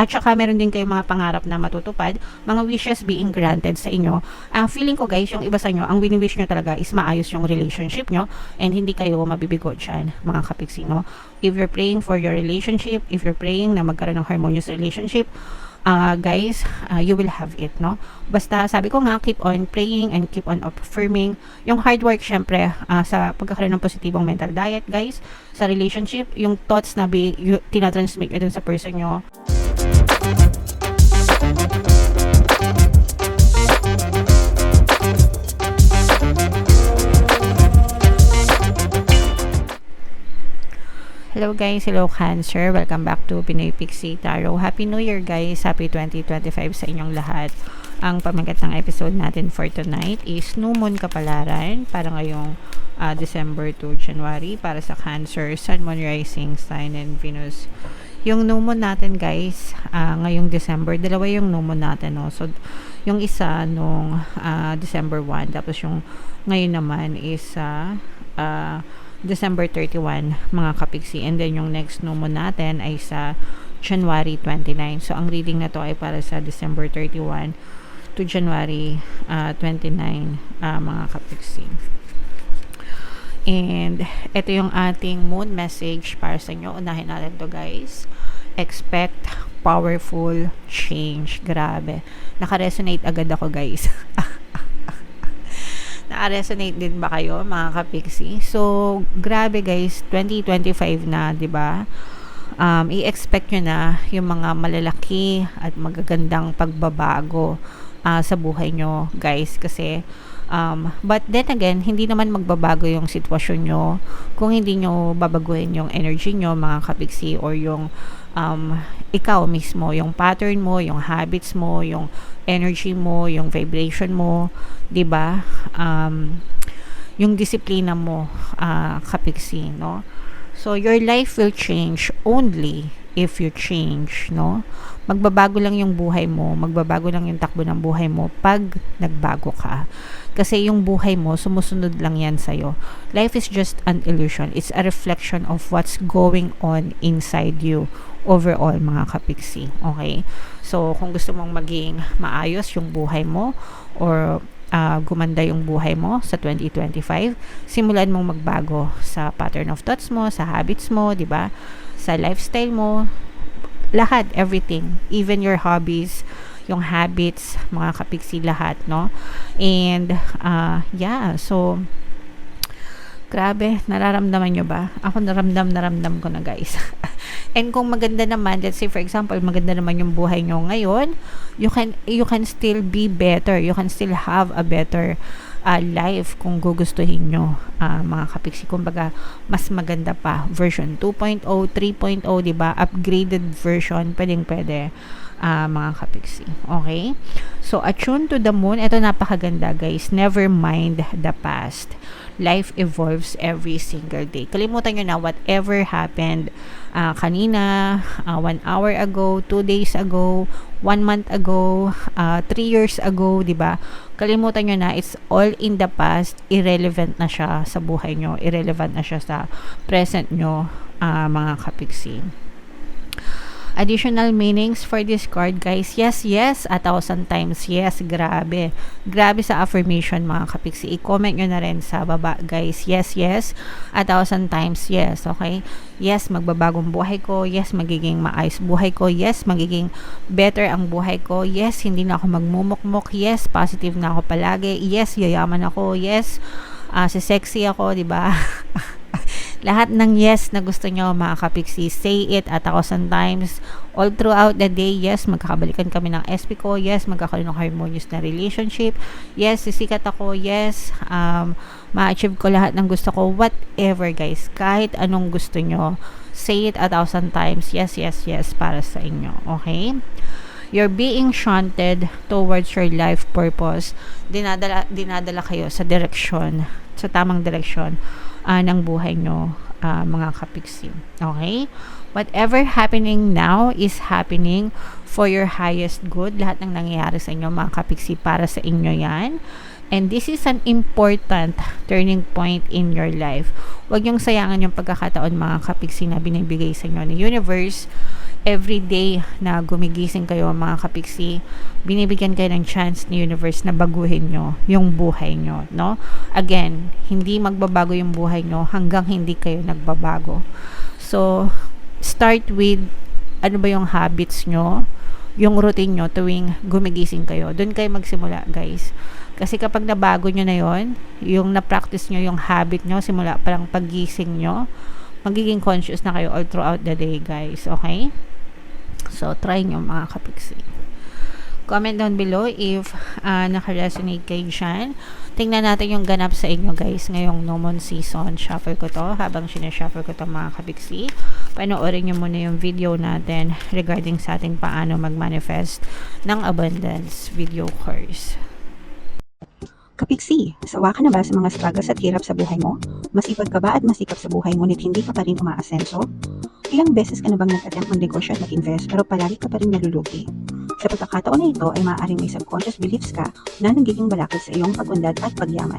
At saka meron din kayong mga pangarap na matutupad, mga wishes being granted sa inyo. Feeling ko guys, yung iba sa inyo, ang wini-wish nyo talaga is maayos yung relationship nyo and hindi kayo mabibigo dyan, mga kapiksi, no? If you're praying for your relationship, if you're praying na magkaroon ng harmonious relationship, guys, you will have it, no? Basta sabi ko nga, keep on praying and keep on affirming. Yung hard work, syempre, sa pagkakaroon ng positibong mental diet, guys, sa relationship, yung thoughts na tinatransmit nyo dun sa person nyo. Hello guys, hello Cancer. Welcome back to Pinoy Pixie Tarot. Happy New Year guys. Happy 2025 sa inyong lahat. Ang pamagat ng episode natin for tonight is New Moon Kapalaran para ngayong December to January para sa Cancer, Sun, Moon, Rising, Sign, and Venus. Yung New Moon natin guys, ngayong December, dalawa yung New Moon natin. No? So, yung isa nung December 1, tapos yung ngayon naman is December 31 mga kapiksi, and then yung next new moon natin ay sa January 29. So ang reading na to ay para sa December 31 to January 29 mga kapiksi. And ito yung ating moon message para sa inyo. Unahin natin to guys. Expect powerful change. Grabe, naka-resonate agad ako guys. Na-resonate din ba kayo mga kapiksi? So, grabe guys, 2025 na, 'di ba? I-expect nyo na yung mga malalaki at magagandang pagbabago sa buhay nyo, guys, kasi but then again, hindi naman magbabago yung sitwasyon nyo kung hindi nyo babaguhin yung energy nyo mga kapiksi, or yung ikaw mismo, yung pattern mo, yung habits mo, yung energy mo, yung vibration mo, 'di ba? Yung disiplina mo, kapiksi, no? So your life will change only if you change, no? Magbabago lang yung buhay mo, magbabago lang yung takbo ng buhay mo pag nagbago ka. Kasi yung buhay mo, sumusunod lang yan sa'yo. Life is just an illusion. It's a reflection of what's going on inside you overall, mga kapiksi. Okay? So, kung gusto mong maging maayos yung buhay mo, or gumanda yung buhay mo sa 2025, simulan mong magbago sa pattern of thoughts mo, sa habits mo, di ba? Sa lifestyle mo, lahat, everything, even your hobbies, yung habits, mga kapiksi, lahat, no? And yeah, so grabe, nararamdaman nyo ba? Ako naramdam ko na guys. And kung maganda naman, let's say for example, maganda naman yung buhay nyo ngayon, you can still be better, you can still have a better life kung gugustuhin nyo, mga kapiksi. Kumbaga, mas maganda pa, version 2.0, 3.0, diba? Upgraded version, pwede, mga kapiksi. Okay? So, attune to the moon. Ito napakaganda, guys. Never mind the past. Life evolves every single day. Kalimutan nyo na whatever happened kanina, 1 hour ago, 2 days ago, 1 month ago, 3 years ago, diba? Kalimutan nyo na, it's all in the past. Irrelevant na siya sa buhay nyo. Irrelevant na siya sa present nyo, mga kapiksi. Additional meanings for this card, guys. Yes, 1,000 times yes. Grabe sa affirmation, mga kapiksi. I-comment nyo na rin sa baba, guys. Yes, 1,000 times yes. Okay? Yes, magbabagong buhay ko. Yes, magiging maayos buhay ko. Yes, magiging better ang buhay ko. Yes, hindi na ako magmumukmok. Yes, positive na ako palagi. Yes, yayaman ako. Yes, sexy ako, di ba? Lahat ng yes na gusto nyo, mga kapiksi, say it 1,000 times all throughout the day. Yes, magkakabalikan kami ng SP ko. Yes, magkakaroon ng harmonious na relationship. Yes, sisikat ako. Yes, ma-achieve ko lahat ng gusto ko. Whatever, guys, kahit anong gusto nyo, say it 1,000 times. Yes, para sa inyo. Okay? You're being shunted towards your life purpose. Dinadala kayo sa direksyon, sa tamang direksyon ng buhay nyo, mga kapiksi. Okay? Whatever happening now is happening for your highest good. Lahat ng nangyayari sa inyo, mga kapiksi, para sa inyo yan. And this is an important turning point in your life. Huwag niyong sayangan yung pagkakataon mga kapiksi na binibigay sa inyo ng universe. Every day na gumigising kayo mga kapiksi, binibigyan kayo ng chance ni universe na baguhin nyo yung buhay nyo, no? Again, hindi magbabago yung buhay nyo hanggang hindi kayo nagbabago. So, start with ano ba yung habits nyo, yung routine nyo tuwing gumigising kayo. Doon kayo magsimula, guys. Kasi kapag nabago nyo na yon, yung na-practice nyo yung habit nyo, simula parang paggising nyo, magiging conscious na kayo all throughout the day, guys. Okay? So, try nyo mga kapiksi. Comment down below if naka-resonate kayo dyan. Tingnan natin yung ganap sa inyo guys ngayong no moon season. Shuffle ko to. Habang sinashuffle ko to mga kapiksi, panoorin nyo muna yung video natin regarding sa ating paano mag-manifest ng abundance video course. Kapiksi, sawa ka na ba sa mga struggles at hirap sa buhay mo? Masipag ka ba at masikap sa buhay ngunit hindi ka pa rin umaasenso? Ilang beses ka na bang nag-attempt mag-negosyo at mag-invest pero palagi ka pa rin nalulugi? Sa pagkakataon na ito ay maaaring may subconscious beliefs ka na nagiging balakid sa iyong pag-unlad at pagyaman.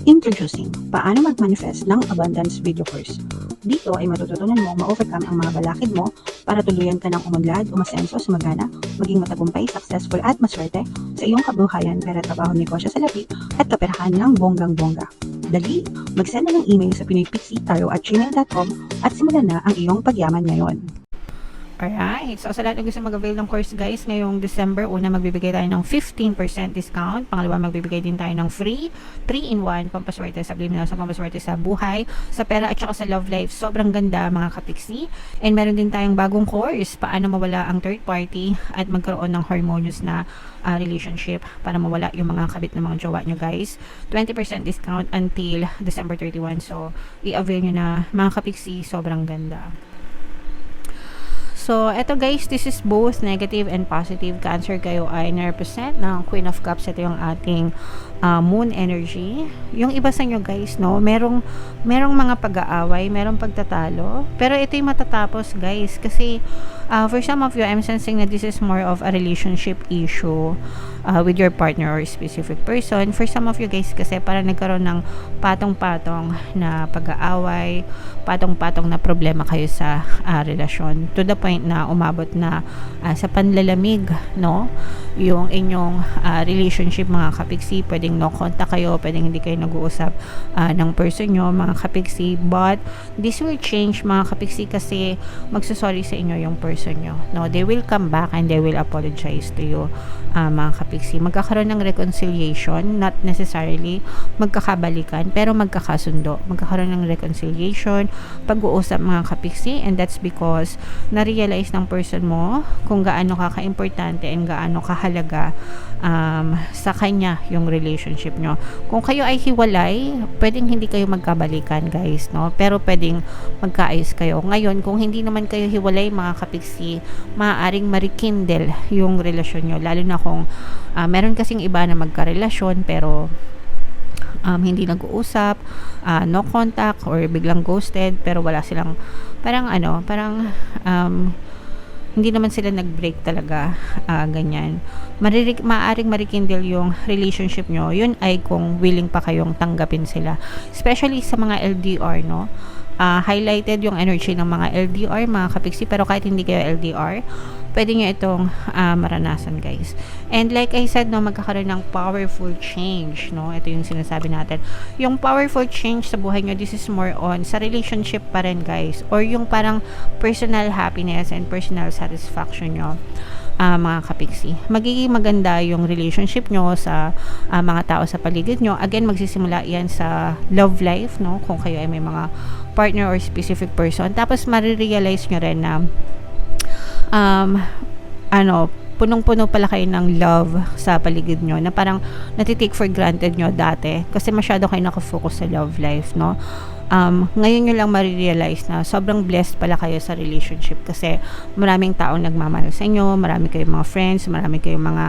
Introducing, paano mag-manifest ng abundance video course. Dito ay matututunan mo ma-overcome ang mga balakid mo para tuluyan ka ng umunlad, umasenso, sumagana, maging matagumpay, successful at maswerte sa iyong kabuhayan, pera, trabaho, negosyo sa lapi at kaperahan ng bonggang-bongga. Dali, mag-send na ng email sa pinoypixitaro@gmail.com at simulan na ang iyong pagyaman ngayon. Alright, so sa lahat ng gusto mag-avail ng course guys, ngayong December, una magbibigay tayo ng 15% discount. Pangalawa, magbibigay din tayo ng free 3-in-1 pampaswerte sa subliminal, sa pampaswerte sa buhay, sa pera at saka sa love life. Sobrang ganda mga kapiksi. And meron din tayong bagong course, paano mawala ang third party at magkaroon ng harmonious na relationship para mawala yung mga kabit ng mga jowa nyo guys. 20% discount until December 31. So, i-avail nyo na mga kapiksi, sobrang ganda. So, eto guys, this is both negative and positive. Cancer kayo ay na-represent ng Queen of Cups. Ito yung ating moon energy. Yung iba sa inyo guys, no, merong mga pag-aaway, merong pagtatalo. Pero ito yung matatapos guys. Kasi, for some of you, I'm sensing that this is more of a relationship issue with your partner or specific person. For some of you guys, kasi parang nagkaroon ng patong-patong na pag-aaway, patong-patong na problema kayo sa relasyon. To the point na umabot na sa panlalamig, no? Yung inyong relationship mga kapiksi, pwedeng no contact kayo, pwedeng hindi kayo nag-uusap ng person nyo, mga kapiksi, but this will change mga kapiksi kasi magsasorry sa inyo yung person nyo, no? They will come back and they will apologize to you, mga kapiksi. Magkakaroon ng reconciliation, not necessarily magkakabalikan, pero magkakasundo. Magkakaroon ng reconciliation, pag-uusap mga kapiksi, and that's because na-realize ng person mo kung gaano ka ka-importante and gaano kahalaga sa kanya yung relationship nyo. Kung kayo ay hiwalay, pwedeng hindi kayo magkabalikan guys, no? Pero pwedeng magkaayos kayo. Ngayon, kung hindi naman kayo hiwalay mga kapiksi, maaaring marikindle yung relasyon nyo, lalo na kung meron kasing iba na magkarelasyon pero hindi nag-uusap, no contact or biglang ghosted, pero wala silang parang hindi naman sila nag-break talaga, ganyan. Maaaring marikindle yung relationship nyo. Yun ay kung willing pa kayong tanggapin sila. Especially sa mga LDR, no? Highlighted yung energy ng mga LDR, mga kapiksi, pero kahit hindi kayo LDR, pwede nyo itong maranasan guys. And like I said, no, magkakaroon ng powerful change, no? Ito yung sinasabi natin. Yung powerful change sa buhay nyo, this is more on sa relationship pa rin guys, or yung parang personal happiness and personal satisfaction nyo, mga kapiksi. Magiging maganda yung relationship nyo sa mga tao sa paligid nyo. Again, magsisimula yan sa love life, no? Kung kayo ay may mga partner or specific person. Tapos marirealize nyo rin na punong-puno pala kayo ng love sa paligid nyo na parang natitake for granted nyo dati kasi masyado kayo nakafocus sa love life, no? ngayon nyo lang marirealize na sobrang blessed pala kayo sa relationship kasi maraming taong nagmamahal sa inyo, marami kayong mga friends, marami kayong mga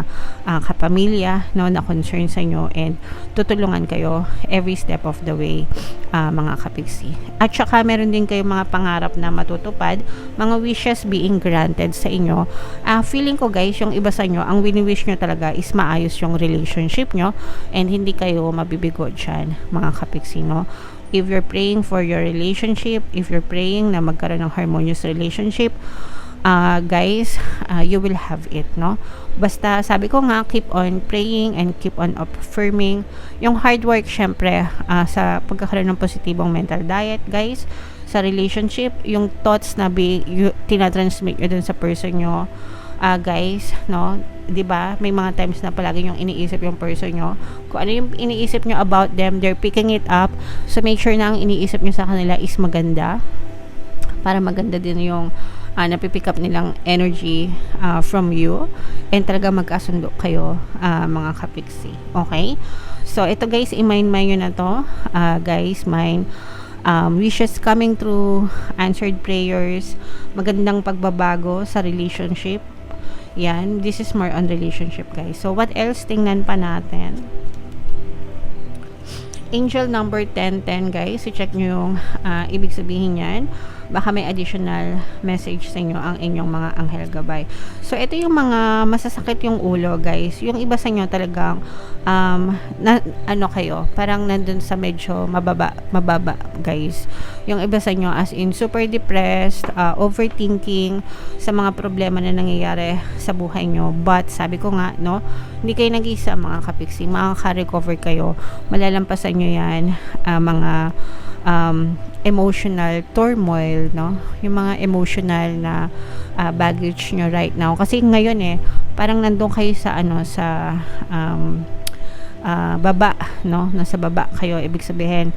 kapamilya, no, na concern sa inyo, and tutulungan kayo every step of the way, mga kapiksi. At saka meron din kayong mga pangarap na matutupad, mga wishes being granted sa inyo. Feeling ko guys, yung iba sa inyo, ang wini-wish nyo talaga is maayos yung relationship nyo and hindi kayo mabibigo dyan, mga kapiksi, no? If you're praying for your relationship, if you're praying na magkaroon ng harmonious relationship, guys, you will have it, no? Basta, sabi ko nga, keep on praying and keep on affirming. Yung hard work, syempre, sa pagkakaroon ng positibong mental diet, guys, sa relationship, yung thoughts na tinatransmit nyo dun sa person nyo, guys, no? 'Di ba? May mga times na palagi yung iniisip yung person nyo. Kung ano yung iniisip nyo about them, they're picking it up. So make sure na ang iniisip nyo sa kanila is maganda. Para maganda din yung napipick up nilang energy from you. And talaga magkasundo kayo, mga kapiksi. Okay? So ito guys, i-mind nyo na to. Guys, mind wishes coming through, answered prayers, magandang pagbabago sa relationship. Yan, this is more on relationship, guys. So, what else? Tingnan pa natin. Angel number 1010, guys. I-check nyo yung ibig sabihin yan. Baka may additional message sa inyo ang inyong mga anghel gabay. So, ito yung mga masasakit yung ulo, guys. Yung iba sa inyo talagang kayo, parang nandun sa medyo mababa, guys. Yung iba sa inyo as in super depressed, overthinking sa mga problema na nangyayari sa buhay nyo. But, sabi ko nga, no, hindi kayo nag-isa, mga kapiksi. Makaka-recover kayo. Malalampasan nyo yan, mga emotional turmoil, no? Yung mga emotional na baggage nyo right now. Kasi ngayon parang nandun kayo sa baba, no? Nasa baba kayo. Ibig sabihin,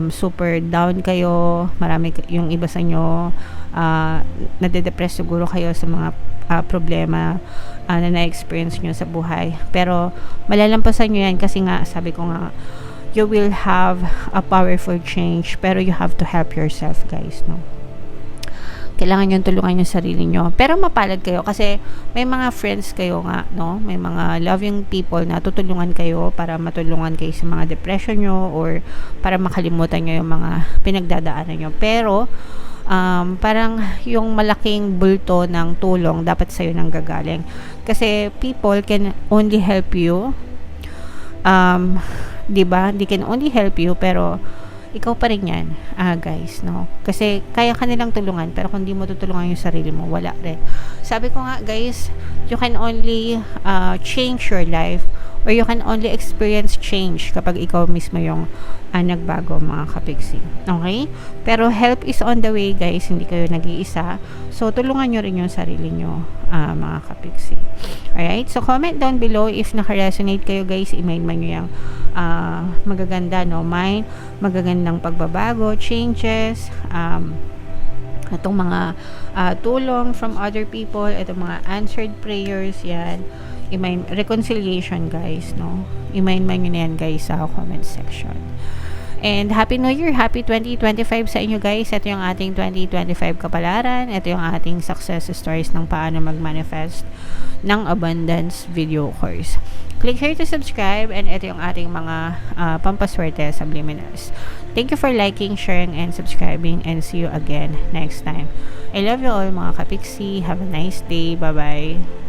super down kayo. Marami yung iba sa inyo nade-depress siguro kayo sa mga problema na na-experience nyo sa buhay. Pero malalampasan nyo yan kasi nga, sabi ko nga, you will have a powerful change, pero you have to help yourself, guys, no? Kailangan nyo tulungan yung sarili nyo. Pero mapalad kayo kasi may mga friends kayo nga, no? May mga loving people na tutulungan kayo para matulungan kayo sa mga depression nyo or para makalimutan nyo yung mga pinagdadaanan nyo. Pero, parang yung malaking bulto ng tulong dapat sa'yo nang gagaling. Kasi people can only help you, 'di ba? They can only help you, pero ikaw pa rin yan, guys, no? Kasi kaya ka nilang tulungan, pero kung di mo tutulungan yung sarili mo, wala rin. Sabi ko nga, guys, you can only change your life, or you can only experience change kapag ikaw mismo yung nagbago, mga kapiksi. Okay? Pero help is on the way, guys. Hindi kayo nag-iisa. So, tulungan nyo rin yung sarili nyo, mga kapiksi. Alright? So, comment down below if naka-resonate kayo, guys. I-mind nyo yung magaganda, no? Mind, magagandang pagbabago, changes, itong mga tulong from other people, itong mga answered prayers, yan. Reconciliation, guys, no? I-mind nyo na yan, guys, sa comment section. And Happy New Year! Happy 2025 sa inyo, guys. Ito yung ating 2025 kapalaran. Ito yung ating success stories ng paano mag-manifest ng abundance video course. Click here to subscribe, and ito yung ating mga pampaswerte subliminals. Thank you for liking, sharing, and subscribing, and see you again next time. I love you all, mga kapiksi. Have a nice day. Bye-bye.